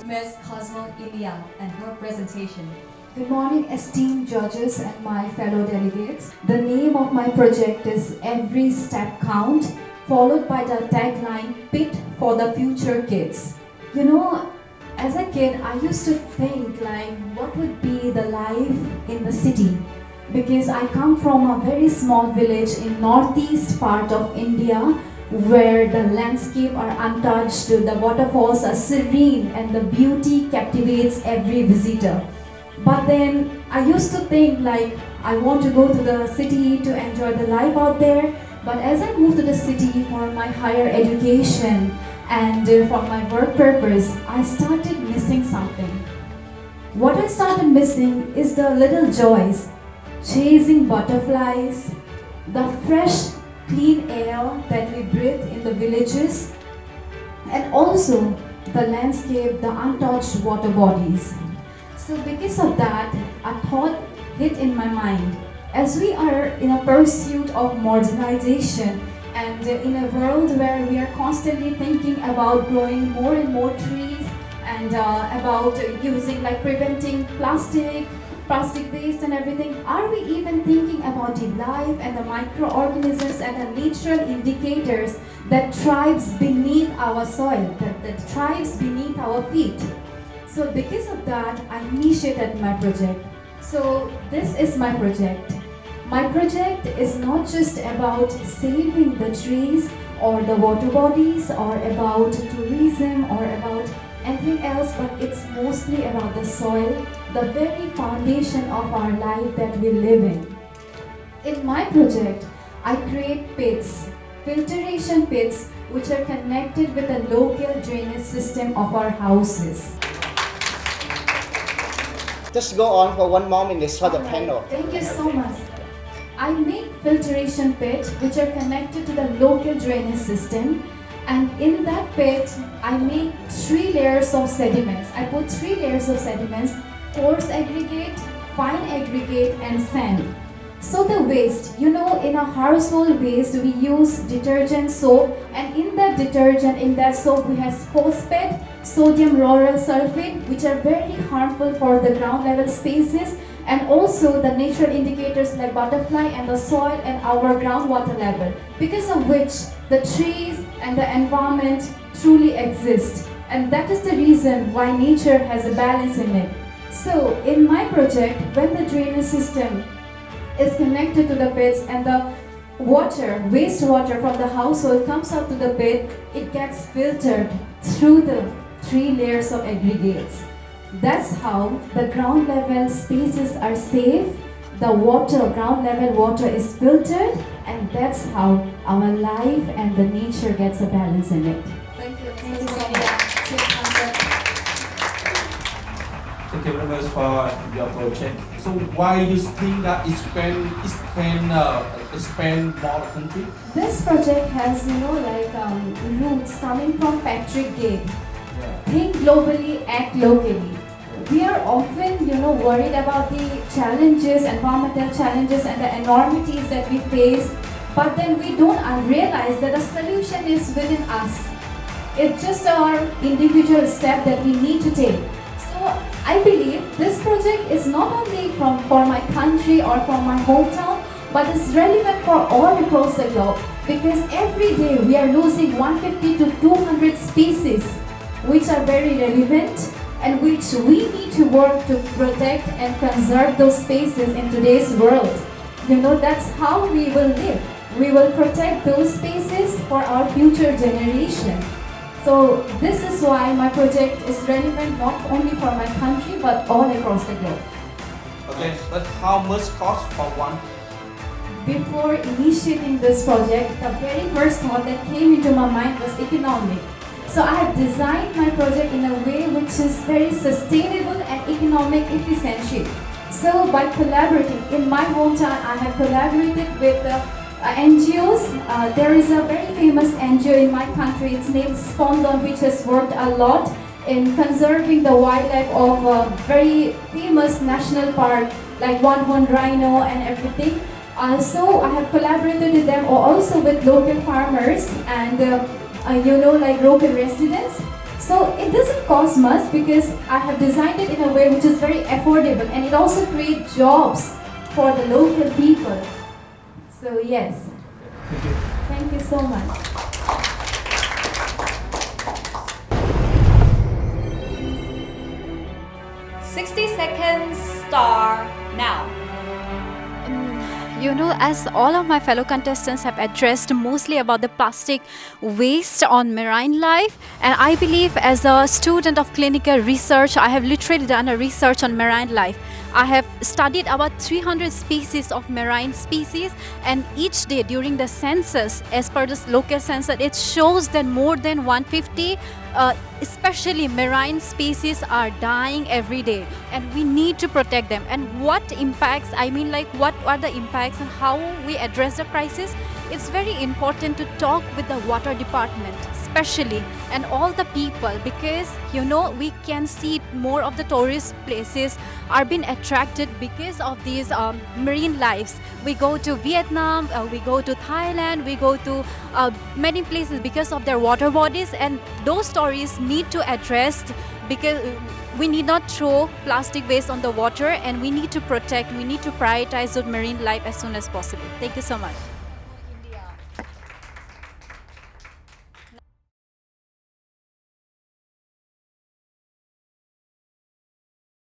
Ms. Cosmo India and her presentation. Good morning, esteemed judges and my fellow delegates. The name of my project is Every Step Count, followed by the tagline, Pit for the Future Kids. You know, as a kid, I used to think like, what would be the life in the city? Because I come from a very small village in northeast part of India, where the landscape are untouched, the waterfalls are serene, and the beauty captivates every visitor. But then I used to think like I want to go to the city to enjoy the life out there. But as I moved to the city for my higher education and for my work purpose, I started missing something. What I started missing is the little joys, chasing butterflies, the fresh, clean air that we breathe in the villages, and also the landscape, the untouched water bodies. So because of that, a thought hit in my mind. As we are in a pursuit of modernization and in a world where we are constantly thinking about growing more and more trees and about using like preventing plastic waste and everything, are we even thinking about the life and the microorganisms and the natural indicators that thrives beneath our soil, that thrives beneath our feet? So because of that, I initiated my project. So this is my project. My project is not just about saving the trees or the water bodies or about tourism or about anything else, but it's mostly about the soil, the very foundation of our life that we live in. In my project, I create pits, filtration pits, which are connected with the local drainage system of our houses. Just go on for one more minute for the Alright, panel. Thank you so much. I make filtration pits which are connected to the local drainage system, and in that pit I make 3 layers of sediments. I put 3 layers of sediments: coarse aggregate, fine aggregate, and sand. So the waste, you know, in a household waste we use detergent, soap, and in that detergent, in that soap we have phosphate, sodium lauryl sulfate, which are very harmful for the ground level spaces, and also the natural indicators like butterfly and the soil and our groundwater level, because of which the trees and the environment truly exist. And that is the reason why nature has a balance in it. So in my project, when the drainage system is connected to the pits and the water, wastewater from the household comes out to the pit, it gets filtered through the 3 layers of aggregates. That's how the ground level spaces are safe, the water, ground level water is filtered, and that's how our life and the nature gets a balance in it. Thank you. Thank you so Ms. much. India. Thank you very much for your project. So why you think that expand more the country? This project has, roots coming from Patrick Gate. Think globally, act locally. We are often, worried about the challenges, environmental challenges and the enormities that we face, but then we don't realize that the solution is within us. It's just our individual step that we need to take. So I believe this project is not only for my country or for my hometown, but it's relevant for all across the globe, because every day we are losing 150 to 200 species which are very relevant and which we need to work to protect and conserve those spaces in today's world. That's how we will live. We will protect those spaces for our future generation. So this is why my project is relevant not only for my country but all across the globe. Okay, but how much cost for one? Before initiating this project, the very first thought that came into my mind was economic. So I have designed my project in a way which is very sustainable and economic efficiency. So by collaborating, in my hometown I have collaborated with NGOs. There is a very famous NGO in my country, it's named Spondon, which has worked a lot in conserving the wildlife of a very famous national park like One Horn Rhino and everything. So I have collaborated with them, or also with local farmers and local residents. So So it doesn't cost much because I have designed it in a way which is very affordable, and it also creates jobs for the local people. So yes, Thank you. thank you so much. Seconds star now. You know, as all of my fellow contestants have addressed mostly about the plastic waste on marine life, and I believe as a student of clinical research, I have literally done a research on marine life. I have studied about 300 species of marine species, and each day during the census, as per this local census, it shows that more than 150 especially marine species are dying every day, and we need to protect them. And what impacts, I mean, like what are the impacts and how we address the crisis? It's very important to talk with the water department especially, and all the people, because you know we can see more of the tourist places are being attracted because of these marine lives. We go to Vietnam, we go to Thailand, we go to many places because of their water bodies, and those stories need to address, because we need not throw plastic waste on the water, and we need to protect, we need to prioritize the marine life as soon as possible. Thank you so much.